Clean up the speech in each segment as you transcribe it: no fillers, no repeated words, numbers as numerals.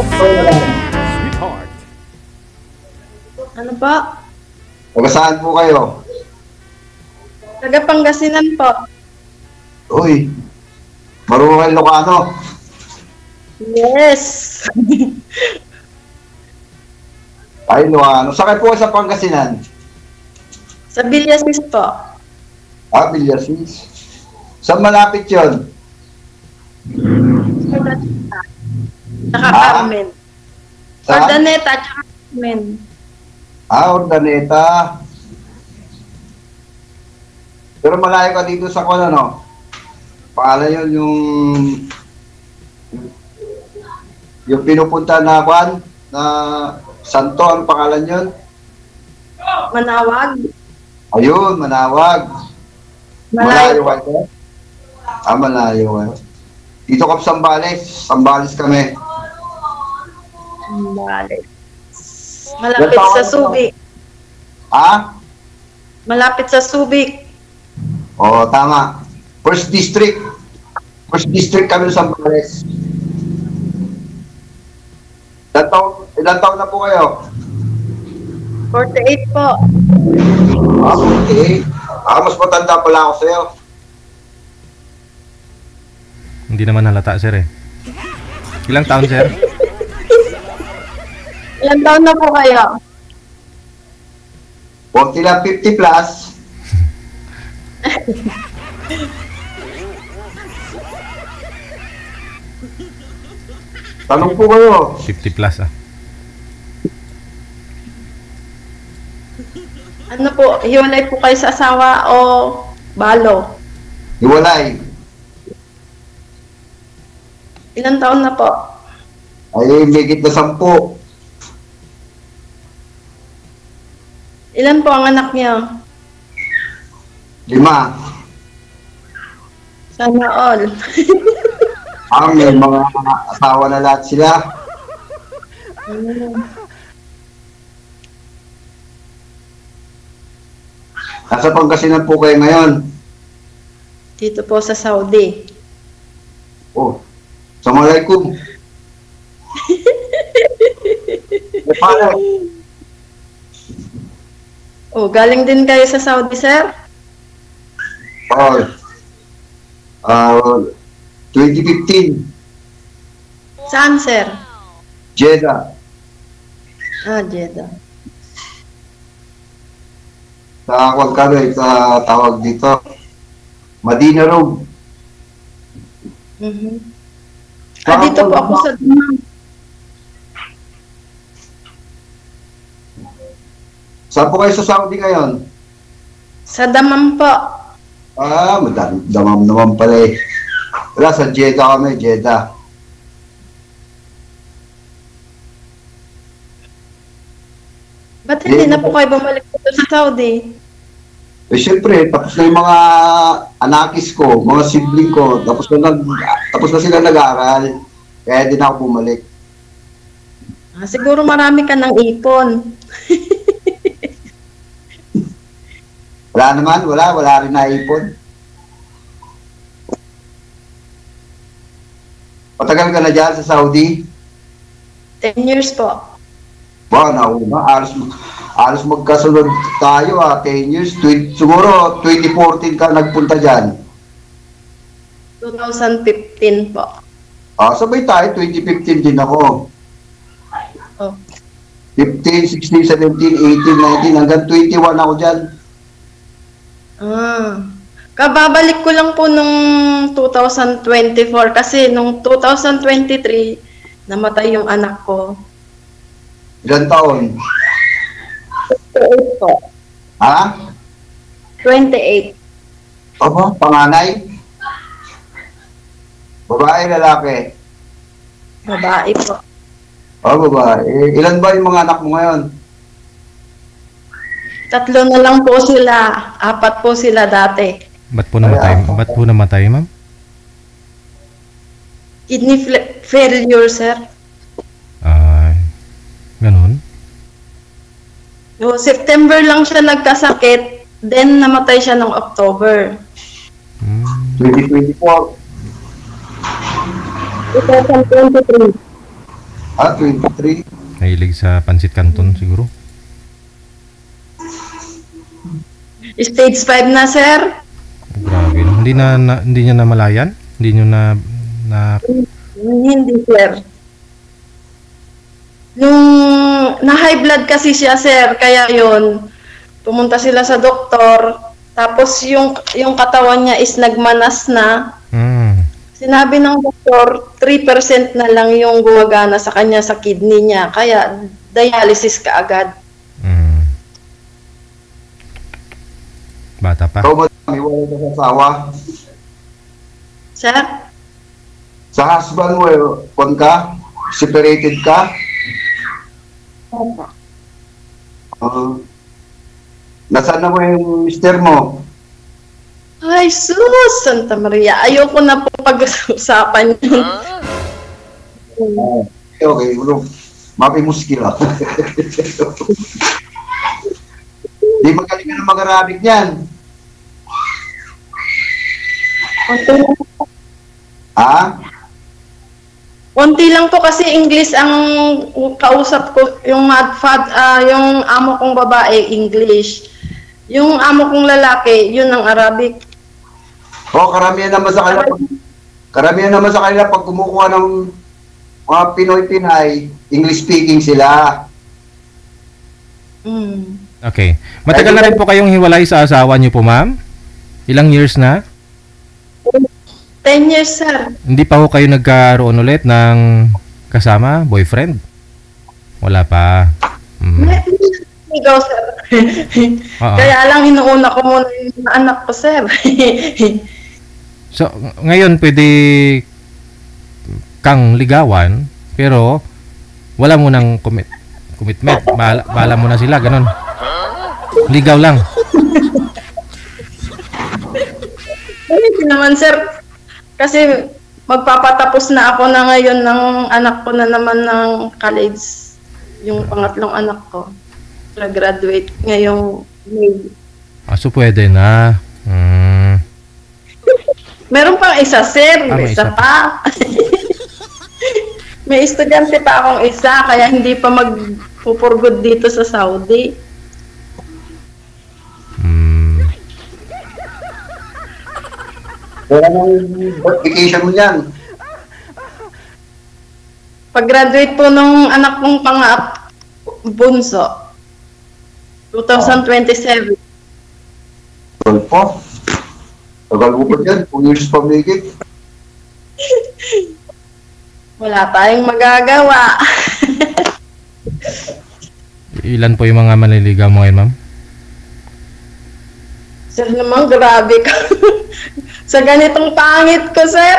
Sweetheart. Ano po? Taga saan po kayo? Taga Pangasinan po. Uy, marunong kayo Ilocano. Yes. Ay, Ilocano. Saan kayo po sa Pangasinan? Sa Villasis po. Ah, Villasis. Saan malapit yun? Tsaka Carmen. Saan? Ordaneta, tsaka Carmen. Ah, Ordaneta. Pero malayo ka dito sa kono, no? Pangalan yun yung pinupunta na kwan na santo, ang pangalan yun? Manawag. Ayun, Manawag. Malayo kayo? Ah, malayo kayo. Dito ka sa Sambales kami. Sambales. Malapit sa Subic. Ha? Malapit sa Subic. Oo, tama. First district. First district kami sa Sambales. Ilan taon na po kayo? 48 po. Ah, okay. Ah, mas matanda pala ako sa'yo. Hindi naman halata, sir eh. Ilang taon, sir? Ilan taon na po kayo? 40 na 50 plus. Tanong po kayo. 50 plus ah. Ano po, hiwalay po kayo sa asawa o balo? Hiwalay. Ilan taon na po? Ay, higit na 10. Ilan po ang anak niyo? 5. Sana all. May mga asawa na lahat sila. Nasa Pangasinan po kayo ngayon? Dito po sa Saudi. Oh, Assalamualaikum. Paano? Oh, galing din kayo sa Saudi, sir? Oh, 2015, Saan, sir? Jeddah. Ah, Jeddah. Sa kami, sa tawag dito, Madina Road. Dito po ako sa Damam. Saan po kayo sa Saudi ngayon? Sa Damam po. Ah, damam naman pala eh. Wala, sa Jeddah kami, Jeddah. Ba't hindi na po kayo bumalik dito sa Saudi? Eh, syempre, tapos na yung mga anakis ko, mga sibling ko, tapos na sila nag-aaral. Kaya din ako bumalik. Siguro marami ka ng ipon. Wala naman, wala rin naipon. Matagal ka na dyan sa Saudi? 10 years po. Wow, nauna. Alos magkasunod tayo 10 years. Siguro 2014 ka nagpunta dyan. 2015 po. Sabay tayo, 2015 din ako. Oh. 15, 16, 17, 18, 19, hanggang 21 ako dyan. Kababalik ko lang po nung 2024 kasi nung 2023 namatay yung anak ko. Ilan taon? 28 po. Ha? 28. Aba, panganay? Babae, lalaki? Babae po. Babae. Ilan ba yung mga anak mo ngayon? 3 na lang po sila. 4 po sila dati. Ba't po namatay? Ba't po namatay, ma'am? Kidney failure, sir. Ganun? So, September lang siya nagkasakit, then namatay siya noong October. 2024. 2023. 23. Nahilig sa pansit canton siguro. Stage 5 na, sir. Grabe, no? Hindi niya namalayan? Hindi niyo na Hindi, sir. Yung na-high blood kasi siya, sir, kaya yun, pumunta sila sa doktor, tapos yung katawan niya is nagmanas na. Sinabi ng doktor, 3% na lang yung gumagana sa kanya sa kidney niya, kaya dialysis ka agad. Bata pa. So, madami, wala ka sa asawa. Sir? Sa husband mo, kung ka, separated ka. Nasaan na mo yung mister mo? Ay, sus! Santa Maria. Ayoko na po pag-usapan yun. Okay, ulo. Mapimuski lang. Di magaling ka na mag-Arabic niyan. Ha? Konti lang po kasi English ang kausap ko, yung yung amo kong babae, English. Yung amo kong lalaki, yun ang Arabic. Karamihan naman sa kanila pag kumukuha ng mga Pinoy-Pinay, English speaking sila. Okay. Matagal na rin po kayong hiwalay sa asawa niyo po, ma'am? Ilang years na? 10 years, sir. Hindi pa ho kayo nagkaroon ulit ng kasama, boyfriend? Wala pa. Ikaw, sir. Kaya lang inuuna ko muna yung anak ko, sir. So, ngayon pwede kang ligawan, pero wala mo nang commitment. Bahala mo na sila, ganun. Ligaw lang. Hindi naman, sir. Kasi magpapatapos na ako na ngayon ng anak ko na naman ng college. Yung pangatlong anak ko. Graduate ngayong May. So pwede na. Meron pang isa, sir. May isa pa. May estudyante pa akong isa, kaya hindi pa magpupurgod dito sa Saudi. Wala nang vacation mo yan. Pag-graduate po nung anak kong bunso, 2027. Tagal pa. Tagal mo pa yan. 2 years pa mahigit. Wala tayong magagawa. Ilan po yung mga manliligaw mo ngayon, ma'am? Sir naman, grabe ka. Sa ganitong pangit ko, sir.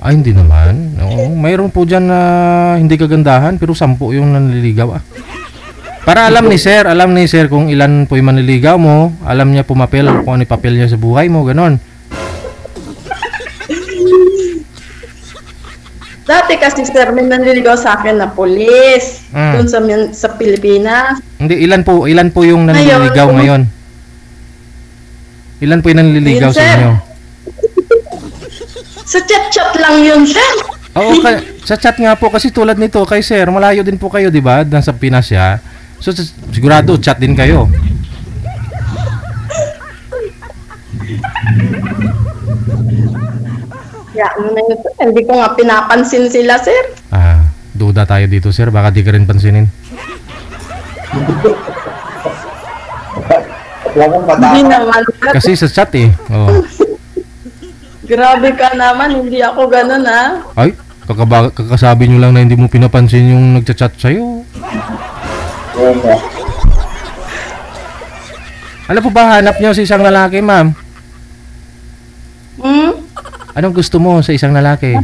Ay, hindi naman. Oo, mayroon po dyan na hindi kagandahan, pero 10 yung nanliligaw. Para alam ni sir kung ilan po yung manliligaw mo, alam niya pumapel kung ano yung papel niya sa buhay mo, ganon. Dati kasi, sir, may nanliligaw sa akin na polis. Doon sa Pilipinas. Hindi, ilan po yung nanliligaw ngayon? Ilan po yung nanliligaw sa inyo? Sa chat-chat lang yun, sir. Oo, sa chat nga po kasi tulad nito kay sir, malayo din po kayo, di ba? Nasa Pinas siya. So sigurado chat din kayo. Hindi ko nga pinapansin sila, sir. Duda tayo dito, sir. Baka di ka rin pansinin. Hindi naman. Kasi sa chat eh. Oh. Grabe ka naman, hindi ako ganun, ha? Ay, kakasabi nyo lang na hindi mo pinapansin yung nagchat-chat sa'yo. Ano po ba hanap nyo sa isang lalaki, ma'am? Anong gusto mo sa isang lalaki?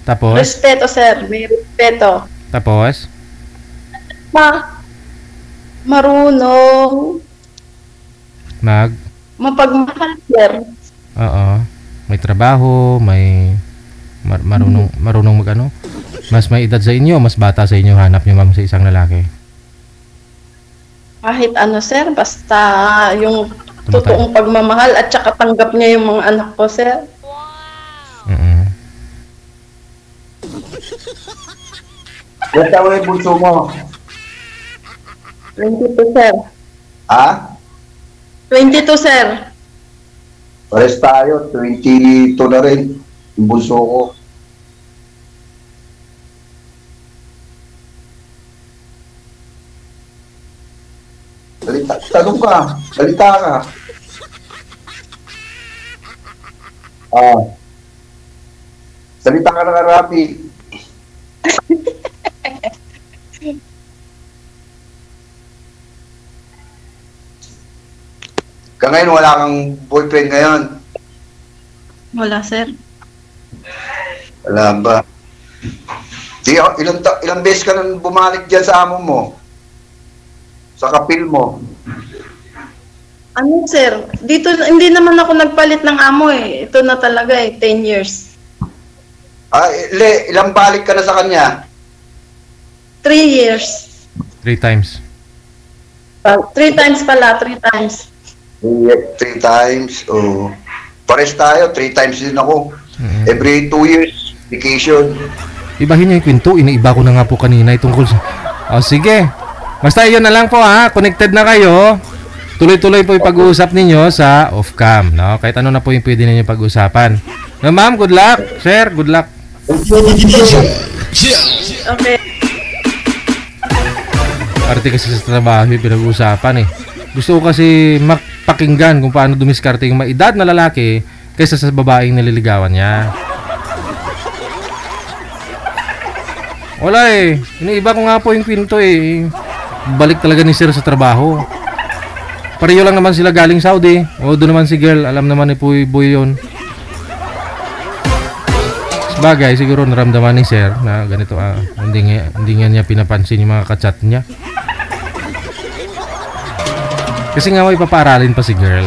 Tapos? Respeto, sir. May respeto. Tapos? Marunong. Mapagmahal, sir. Oo. May trabaho, may marunong mag-ano. Mas may edad sa inyo, mas bata sa inyo hanap nyo, ma'am, sa isang lalaki. Kahit ano, sir, basta yung totoong pagmamahal at saka tanggap niya yung mga anak ko, sir. Ilan taon yung bunso mo? 22, sir. Ha? 22, sir. Pares tayo, 22 na rin. Yung bunso ko. Tanong ka. Salita ka. Salita ka na Rapi. Ngayon, wala kang boyfriend ngayon? Wala, sir. Wala ba? Di, ilang beses ka nang bumalik dyan sa amo mo? Sa kapil mo? Ano, sir? Dito, hindi naman ako nagpalit ng amo eh. Ito na talaga eh, 10 years. Ilang balik ka na sa kanya? 3 years. 3 times. 3 times pala, 3 times. 3 times, oh. Pares tayo, 3 times din ako. Every 2 years, vacation. Ibahin niyo yung kwento. Iniiba ko na nga po kanina tungkol sa... sige. Basta yun na lang po ha. Connected na kayo. Tuloy-tuloy po yung pag-uusap ninyo sa off-cam. No? Kahit ano na po yung pwede ninyo pag-usapan. No, ma'am, good luck. Sir, good luck. Okay. Parte kasi sa trabaho yung pinag-uusapan eh. Gusto ko kasi pakinggan kung paano dumiskarte yung maedad na lalaki kaysa sa babaeng nililigawan niya. Wala eh. Iniiba ko nga po yung kwento eh. Balik talaga ni sir sa trabaho. Pareho lang naman sila galing Saudi. O doon naman si girl. Alam naman ni Puy Boy yun. Sabagay, siguro naramdaman ni sir na ganito hindi nga niya pinapansin yung mga kachat niya. Kasi nga may papaaralin pa si girl.